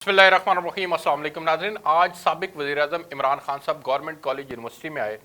बिस्मिल्लाहिर्रहमानिर्रहीम। अस्सलाम वालेकुम नाज़रीन। आज साबिक वज़ीर-ए-आज़म इमरान खान साहब गवर्नमेंट कॉलेज यूनिवर्सिटी में आए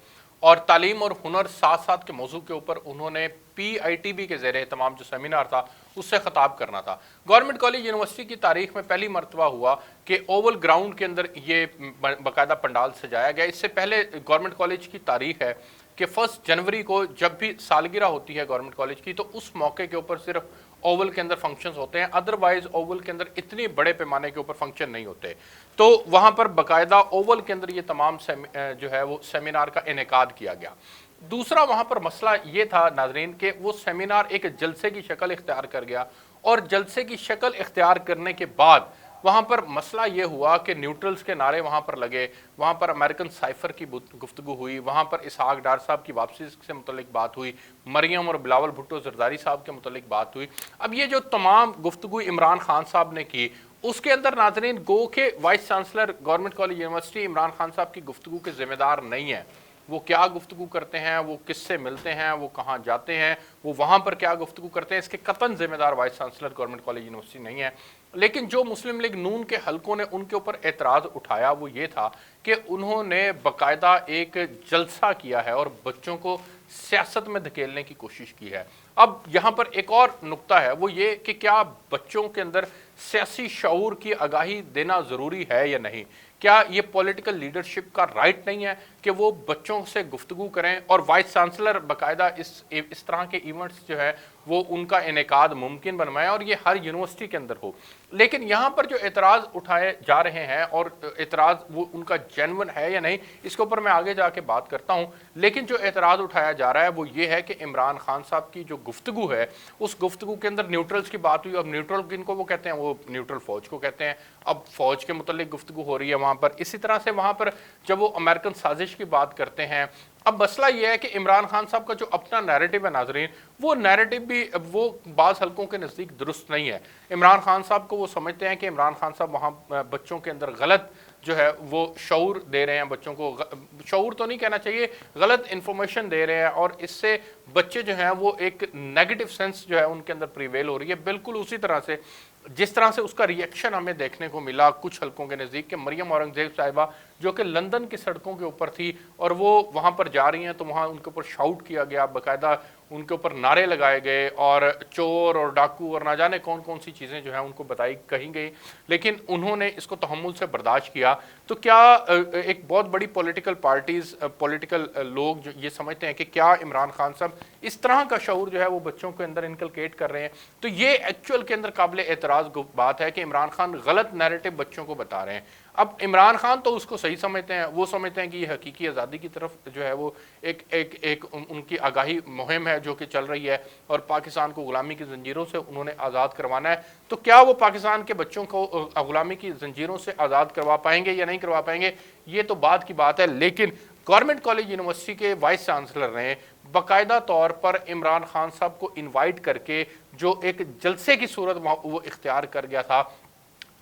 और तालीम और हुनर साथ साथ के मौजू के ऊपर उन्होंने PITB के ज़ेर एहतमाम जो सेमिनार था उससे ख़ताब करना था। गवर्नमेंट कॉलेज यूनिवर्सिटी की तारीख में पहली मरतबा हुआ कि ओवल ग्राउंड के अंदर ये बाकायदा पंडाल सजाया गया। इससे पहले गवर्नमेंट कॉलेज की तारीख है कि 1 जनवरी को जब भी सालगिरह होती है गवर्नमेंट कॉलेज की, तो उस मौके के ऊपर सिर्फ ओवल के अंदर फंक्शंस होते हैं, अदरवाइज ओवल के अंदर इतने बड़े पैमाने के ऊपर फंक्शन नहीं होते। तो वहां पर बाकायदा ओवल के अंदर ये तमाम जो है वो सेमिनार का इनेकाद किया गया। दूसरा वहां पर मसला ये था नाजरीन कि वो सेमिनार एक जलसे की शक्ल इख्तियार कर गया, और जलसे की शक्ल इख्तियार करने के बाद वहाँ पर मसला ये हुआ कि न्यूट्रल्स के नारे वहाँ पर लगे, वहाँ पर अमेरिकन साइफर की गुफ्तगू हुई, वहाँ पर इसहाक डार साहब की वापसी से मुतल्लिक बात हुई, मरियम और बिलावल भुट्टो जरदारी साहब के मुतल्लिक बात हुई। अब ये जो तमाम गुफ्तगू इमरान खान साहब ने की, उसके अंदर नाजरीन गो के vice chancellor government college university Imran Khan साहब की गुफ्तगू के जिम्मेदार नहीं है। वो क्या गुफ्तगू करते हैं, वो किससे मिलते हैं, वो कहाँ जाते हैं, वो वहाँ पर क्या गुफ्तगू करते हैं, इसके कतन जिम्मेदार vice chancellor government college university नहीं है। लेकिन जो मुस्लिम लीग नून के हलकों ने उनके ऊपर एतराज़ उठाया वो ये था कि उन्होंने बाकायदा एक जलसा किया है और बच्चों को सियासत में धकेलने की कोशिश की है। अब यहाँ पर एक और नुक्ता है, वो ये कि क्या बच्चों के अंदर सियासी शऊर की आगाही देना ज़रूरी है या नहीं। क्या ये पॉलिटिकल लीडरशिप का राइट नहीं है कि वो बच्चों से गुफ्तगू करें, और वाइस चांसलर बाकायदा इस तरह के इवेंट्स जो है वो उनका इनेकाद मुमकिन बनवाएं और ये हर यूनिवर्सिटी के अंदर हो। लेकिन यहाँ पर जो एतराज़ उठाए जा रहे हैं, और एतराज़ वो उनका जेन्युइन है या नहीं, इसके ऊपर मैं आगे जाके बात करता हूँ। लेकिन जो एतराज़ उठाया जा रहा है वो ये है कि इमरान खान साहब की जो गुफ्तगू है, उस गुफ्तगू के अंदर न्यूट्रल्स की बात हुई। अब न्यूट्रल किनको वो कहते हैं, वो न्यूट्रल फौज को कहते हैं। अब फौज के मुतल्लिक गुफ्तगू हो रही है वहाँ पर। इसी तरह से वहाँ पर जब वो अमेरिकन साजिश की बात करते हैं, अब मसला यह है कि इमरान खान साहब का जो अपना नैरेटिव है नाजरीन, वो नैरेटिव भी वो बाज़ हलकों के नज़दीक दुरुस्त नहीं है। इमरान खान साहब को वो समझते हैं कि इमरान खान साहब वहाँ बच्चों के अंदर गलत जो है वो शऊर दे रहे हैं, बच्चों को शऊर तो नहीं कहना चाहिए, गलत इन्फॉर्मेशन दे रहे हैं, और इससे बच्चे जो हैं वो एक नेगेटिव सेंस जो है उनके अंदर प्रिवेल हो रही है। बिल्कुल उसी तरह से जिस तरह से उसका रिएक्शन हमें देखने को मिला कुछ हलकों के नज़दीक के मरियम औरंगजेब साहिबा जो कि लंदन की सड़कों के ऊपर थी और वो वहाँ पर जा रही हैं, तो वहाँ उनके ऊपर शाउट किया गया, बाकायदा उनके ऊपर नारे लगाए गए, और चोर और डाकू और ना जाने कौन कौन सी चीज़ें जो है उनको बताई कही गई। लेकिन उन्होंने इसको तहम्मुल से बर्दाश्त किया। तो क्या एक बहुत बड़ी पॉलिटिकल पार्टीज़, पॉलिटिकल लोग जो ये समझते हैं कि क्या इमरान खान साहब इस तरह का शऊर जो है वो बच्चों के अंदर इनकलकेट कर रहे हैं। तो ये एक्चुअल के अंदर काबिल एतराज़ बात है कि इमरान खान गलत नैरेटिव बच्चों को बता रहे हैं। अब इमरान खान तो उसको सही समझते हैं, वो समझते हैं कि ये हकीकी आज़ादी की तरफ जो है वो एक उनकी आगाही मुहिम है जो कि चल रही है, और पाकिस्तान को ग़ुलामी की जंजीरों से उन्होंने आज़ाद करवाना है। तो क्या वो पाकिस्तान के बच्चों को ग़ुलामी की जंजीरों से आज़ाद करवा पाएंगे या नहीं करवा पाएंगे, ये तो बाद की बात है। लेकिन गवर्नमेंट कॉलेज यूनिवर्सिटी के वाइस चांसलर ने बाकायदा तौर पर इमरान खान साहब को इन्वाइट करके जो एक जलसे की सूरत वो इख्तियार कर गया था,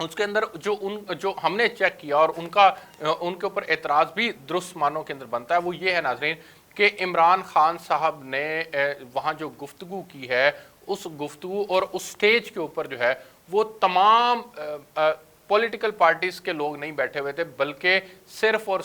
उसके अंदर जो हमने चेक किया और उनके ऊपर एतराज़ भी दुरुस्त मानों के अंदर बनता है, वो ये है नाजरीन कि इमरान खान साहब ने वहाँ जो गुफ्तगू की है, उस गुफ्तगू और उस स्टेज के ऊपर जो है वो तमाम पॉलिटिकल पार्टीज़ के लोग नहीं बैठे हुए थे, बल्कि सिर्फ और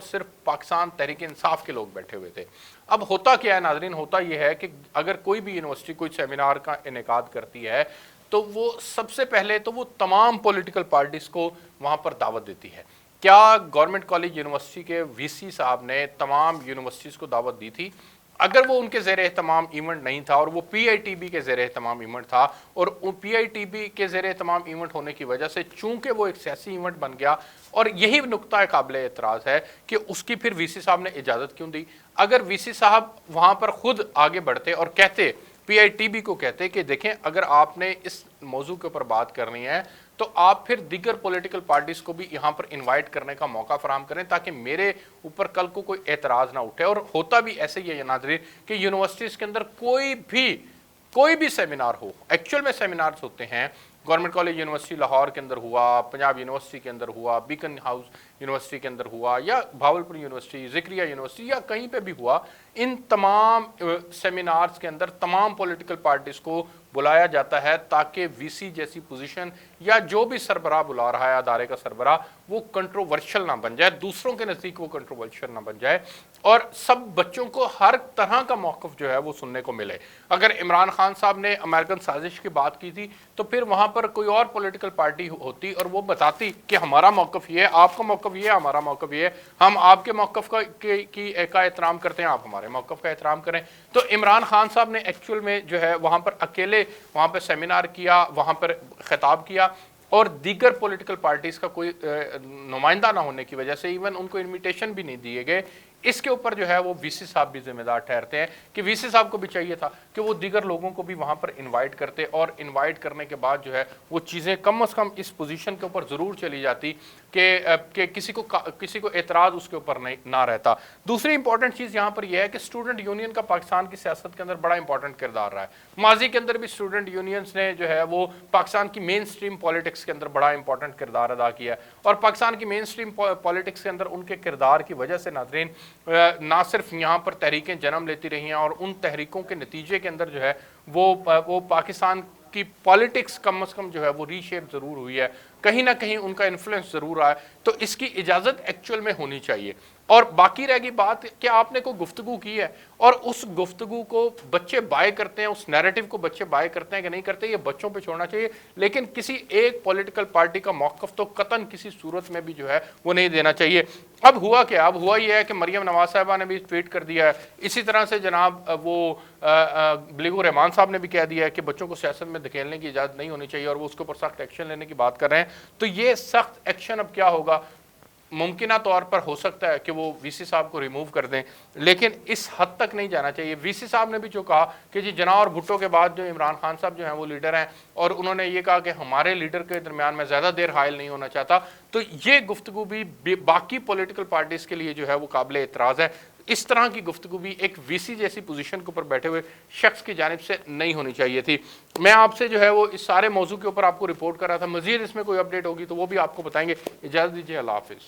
सिर्फ पाकिस्तान तहरीक इंसाफ के लोग बैठे हुए थे। अब होता क्या है नाजरीन, होता यह है कि अगर कोई भी यूनिवर्सिटी कोई सेमिनार का इनेकाद करती है तो वो सबसे पहले तो वो तमाम पॉलिटिकल पार्टीज़ को वहाँ पर दावत देती है। क्या गवर्नमेंट कॉलेज यूनिवर्सिटी के वीसी साहब ने तमाम यूनिवर्सिटीज़ को दावत दी थी? अगर वो उनके ज़ेर एहतमाम इवेंट नहीं था और वो PITB के ज़ेर एहतमाम इवेंट था, और PITB के ज़ेर एहतमाम इवेंट होने की वजह से चूँकि वो एक सियासी इवेंट बन गया, और यही नुक्ता काबिल एतराज़ है कि उसकी फिर वीसी साहब ने इजाज़त क्यों दी। अगर वीसी साहब वहाँ पर खुद आगे बढ़ते और कहते, PITB को कहते कि देखें अगर आपने इस मौजू के ऊपर बात करनी है तो आप फिर दीगर पॉलिटिकल पार्टीज़ को भी यहाँ पर इनवाइट करने का मौका फराहम करें, ताकि मेरे ऊपर कल को कोई एतराज़ ना उठे। और होता भी ऐसे ही है नाज़रीन कि यूनिवर्सिटीज़ के अंदर कोई भी सेमिनार हो, एक्चुअल में सेमिनार्स होते हैं। गवर्नमेंट कॉलेज यूनिवर्सिटी लाहौर के अंदर हुआ, पंजाब यूनिवर्सिटी के अंदर हुआ, बीकन हाउस यूनिवर्सिटी के अंदर हुआ, या भावलपुर यूनिवर्सिटी, ज़िक्रिया यूनिवर्सिटी, या कहीं पे भी हुआ, इन तमाम सेमिनार्स के अंदर तमाम पॉलिटिकल पार्टीज़ को बुलाया जाता है ताकि वीसी जैसी पोजीशन या जो भी सरबराह बुला रहा है अदारे का सरबराह वो कंट्रोवर्शियल ना बन जाए, दूसरों के नज़दीक वो कंट्रोवर्शियल ना बन जाए और सब बच्चों को हर तरह का मौक़िफ़ जो है वो सुनने को मिले। अगर इमरान खान साहब ने अमेरिकन साजिश की बात की थी तो फिर वहाँ पर कोई और पॉलिटिकल पार्टी होती और वो बताती कि हमारा मौक़िफ़ ये है, आपका मौक़िफ़ ये है, हमारा मौक़िफ़ ये है, हम आपके मौक़िफ़ का एहतराम करते हैं, आप हमारे मौक़िफ़ का एहतराम करें। तो इमरान खान साहब ने एक्चुअल में जो है वहाँ पर अकेले वहाँ पर सेमिनार किया, वहाँ पर खिताब किया और दीगर पॉलिटिकल पार्टीज़ का कोई नुमाइंदा ना होने की वजह से इवन उनको इन्विटेशन भी नहीं दिए गए। इसके ऊपर जो है वो वीसी साहब भी जिम्मेदार ठहरते हैं कि वीसी साहब को भी चाहिए था कि वो दीगर लोगों को भी वहाँ पर इनवाइट करते और इनवाइट करने के बाद जो है वो चीज़ें कम से कम इस पोजीशन के ऊपर ज़रूर चली जाती कि किसी को एतराज़ उसके ऊपर नहीं ना रहता। दूसरी इंपॉर्टेंट चीज़ यहाँ पर यह है कि स्टूडेंट यूनियन का पाकिस्तान की सियासत के अंदर बड़ा इंपॉर्टेंट किरदार रहा है। माजी के अंदर भी स्टूडेंट यूनियंस ने जो है वो पाकिस्तान की मेन स्ट्रीम पॉलिटिक्स के अंदर बड़ा इंपॉर्टेंट किरदार अदा किया है और पाकिस्तान की मेन स्ट्रीम पॉलिटिक्स के अंदर उनके किरदार की वजह से नाज़रीन ना सिर्फ यहाँ पर तहरीकें जन्म लेती रही हैं और उन तहरीकों के नतीजे के अंदर जो है वो पाकिस्तान की पॉलिटिक्स कम से कम जो है वो रीशेप ज़रूर हुई है, कहीं ना कहीं उनका इन्फ्लुएंस ज़रूर आया। तो इसकी इजाज़त एक्चुअल में होनी चाहिए। और बाकी रह गई बात कि आपने कोई गुफ्तगू की है और उस गुफ्तगू को बच्चे बाय करते हैं, उस नैरेटिव को बच्चे बाय करते हैं कि नहीं करते, ये बच्चों पे छोड़ना चाहिए। लेकिन किसी एक पॉलिटिकल पार्टी का मौक़िफ़ तो कतन किसी सूरत में भी जो है वो नहीं देना चाहिए। अब हुआ क्या? अब हुआ ये है कि मरियम नवाज साहिबा ने भी ट्वीट कर दिया है, इसी तरह से जनाब वो बलीगुर रहमान साहब ने भी कह दिया है कि बच्चों को सियासत में धकेलने की इजाज़त नहीं होनी चाहिए और वो उसके ऊपर सख्त एक्शन लेने की बात कर रहे हैं। तो ये सख्त एक्शन अब क्या होगा? मुमकिना तौर पर हो सकता है कि वो वीसी साहब को रिमूव कर दें, लेकिन इस हद तक नहीं जाना चाहिए। वीसी साहब ने भी जो कहा कि जी जना और भुट्टो के बाद जो इमरान खान साहब जो हैं वो लीडर हैं और उन्होंने ये कहा कि हमारे लीडर के दरमियान में ज़्यादा देर हायल नहीं होना चाहता, तो ये गुफ्तगू भी बाकी पॉलिटिकल पार्टीज़ के लिए जो है वो काबिल एतराज़ है। इस तरह की गुफ्तगू भी एक वीसी जैसी पोजीशन के ऊपर बैठे हुए शख्स की जानिब से नहीं होनी चाहिए थी। मैं आपसे जो है वो इस सारे मौजू के ऊपर आपको रिपोर्ट कर रहा था। मज़ीद इसमें कोई अपडेट होगी तो वो भी आपको बताएंगे। इजाज़त दीजिए, अल्लाह हाफ़िज़।